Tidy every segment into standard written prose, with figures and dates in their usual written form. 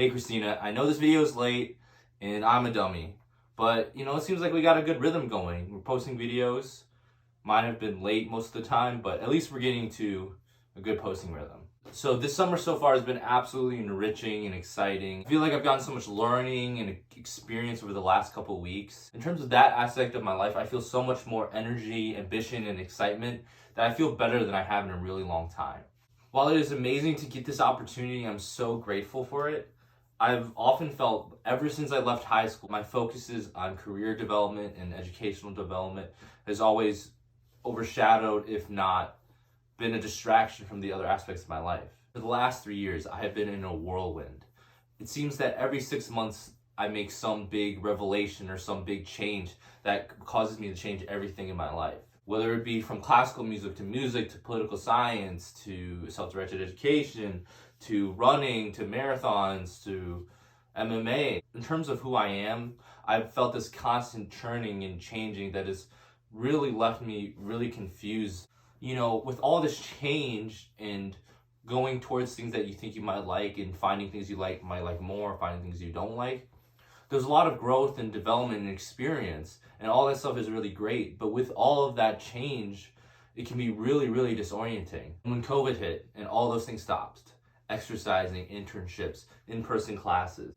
Hey Christina, I know this video is late and I'm a dummy, but it seems like we got a good rhythm going. We're posting videos. Mine have been late most of the time, but at least we're getting to a good posting rhythm. So this summer so far has been absolutely enriching and exciting. I feel like I've gotten so much learning and experience over the last couple of weeks. In terms of that aspect of my life, I feel so much more energy, ambition, and excitement that I feel better than I have in a really long time. While it is amazing to get this opportunity, I'm so grateful for it. I've often felt ever since I left high school, my focus is on career development and educational development has always overshadowed, if not been a distraction from the other aspects of my life. For the last 3 years, I have been in a whirlwind. It seems that every 6 months, I make some big revelation or some big change that causes me to change everything in my life. Whether it be from classical music to political science to self-directed education to running to marathons to MMA. In terms of who I am, I've felt this constant churning and changing that has really left me really confused. With all this change and going towards things that you think you might like and finding things you might like more, finding things you don't like, there's a lot of growth and development and experience, and all that stuff is really great. But with all of that change, it can be really, really disorienting. When COVID hit and all those things stopped, exercising, internships, in-person classes,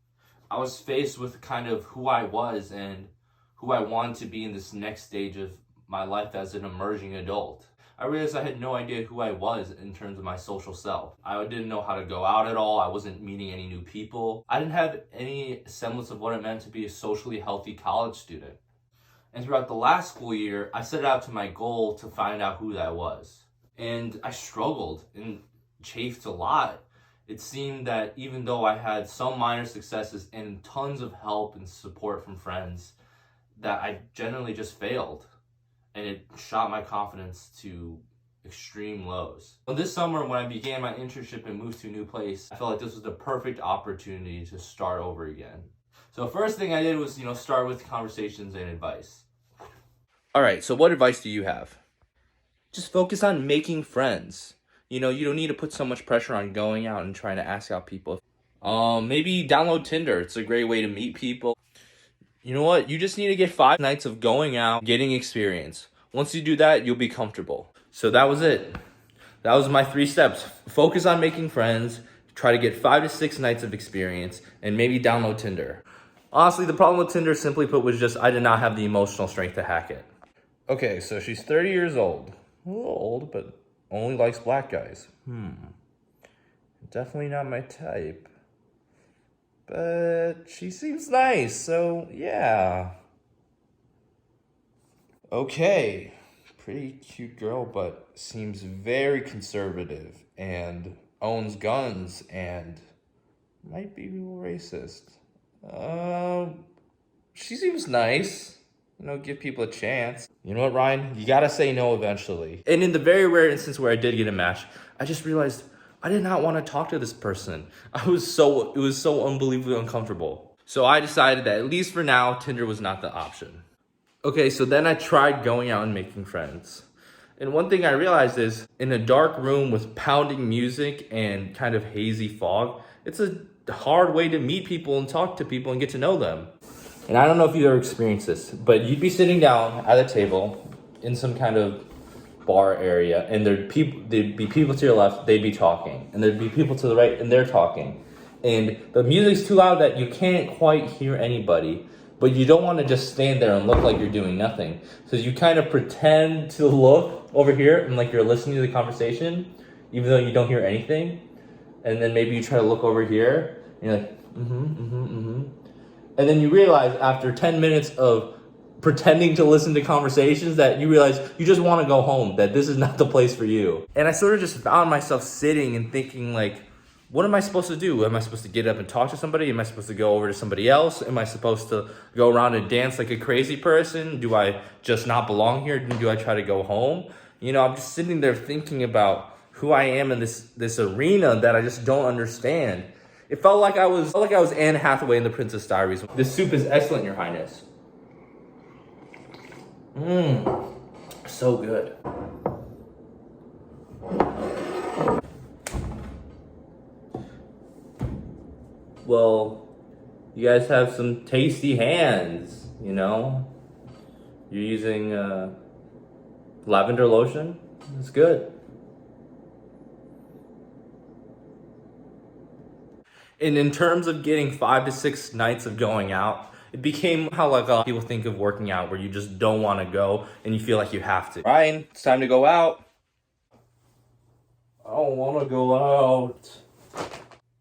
I was faced with kind of who I was and who I wanted to be in this next stage of my life as an emerging adult. I realized I had no idea who I was in terms of my social self. I didn't know how to go out at all. I wasn't meeting any new people. I didn't have any semblance of what it meant to be a socially healthy college student. And throughout the last school year, I set out to my goal to find out who that was. And I struggled and chafed a lot. It seemed that even though I had some minor successes and tons of help and support from friends, that I generally just failed. And it shot my confidence to extreme lows. Well, this summer, when I began my internship and moved to a new place, I felt like this was the perfect opportunity to start over again. So first thing I did was, start with conversations and advice. All right, so what advice do you have? Just focus on making friends. You don't need to put so much pressure on going out and trying to ask out people. Maybe download Tinder. It's a great way to meet people. You know what? You just need to get 5 nights of going out, getting experience. Once you do that, you'll be comfortable. So that was it. That was my 3 steps. Focus on making friends, try to get 5 to 6 nights of experience, and maybe download Tinder. Honestly, the problem with Tinder, simply put, was just I did not have the emotional strength to hack it. Okay, so she's 30 years old. A little old, but only likes black guys. Definitely not my type. But she seems nice, so yeah. Okay, pretty cute girl, but seems very conservative and owns guns and might be a little racist. She seems nice. Give people a chance. You know what, Ryan? You gotta say no eventually. And in the very rare instance where I did get a match, I just realized I did not want to talk to this person. It was so unbelievably uncomfortable. So I decided that at least for now, Tinder was not the option. Okay, so then I tried going out and making friends. And one thing I realized is in a dark room with pounding music and kind of hazy fog, it's a hard way to meet people and talk to people and get to know them. And I don't know if you've ever experienced this, but you'd be sitting down at a table in some kind of bar area, and there'd be people to your left, they'd be talking, and there'd be people to the right, and they're talking, and the music's too loud that you can't quite hear anybody, but you don't want to just stand there and look like you're doing nothing, so you kind of pretend to look over here and like you're listening to the conversation, even though you don't hear anything, and then maybe you try to look over here, and you're like, and then you realize after 10 minutes of pretending to listen to conversations that you realize you just want to go home, that this is not the place for you. And I sort of just found myself sitting and thinking, like, what am I supposed to do? Am I supposed to get up and talk to somebody? Am I supposed to go over to somebody else? Am I supposed to go around and dance like a crazy person? Do I just not belong here? Do I try to go home? I'm just sitting there thinking about who I am in this arena that I just don't understand. It felt like I was Anne Hathaway in The Princess Diaries. This soup is excellent, Your Highness. So good. well, you guys have some tasty hands, you know? You're using lavender lotion. It's good. And in terms of getting 5 to 6 nights of going out, it became how like a lot of people think of working out, where you just don't want to go and you feel like you have to. Ryan, it's time to go out. I don't want to go out.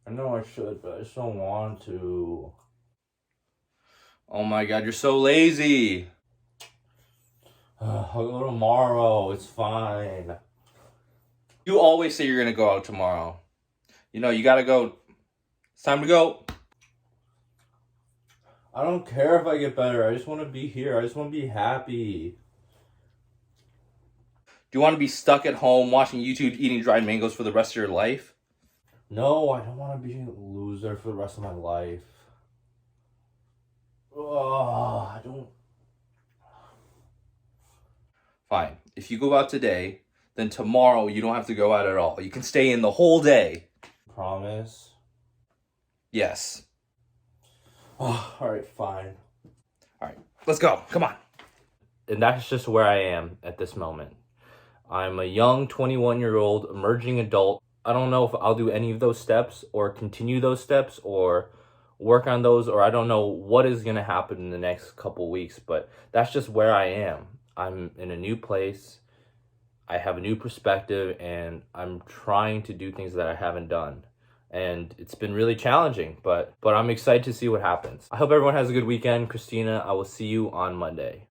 I know I should, but I just don't want to. Oh my god, you're so lazy. I'll go tomorrow. It's fine. You always say you're gonna go out tomorrow. You know, you gotta go. It's time to go. I don't care if I get better. I just want to be here. I just want to be happy. Do you want to be stuck at home watching YouTube eating dried mangoes for the rest of your life? No, I don't want to be a loser for the rest of my life. I don't. Fine. If you go out today, then tomorrow you don't have to go out at all. You can stay in the whole day. Promise? Yes. Oh, alright, fine. Alright, let's go. Come on. And that's just where I am at this moment. I'm a young 21-year-old emerging adult. I don't know if I'll do any of those steps or continue those steps or work on those, or I don't know what is going to happen in the next couple weeks, but that's just where I am. I'm in a new place. I have a new perspective, and I'm trying to do things that I haven't done. And it's been really challenging, but I'm excited to see what happens. I hope everyone has a good weekend. Christina, I will see you on Monday.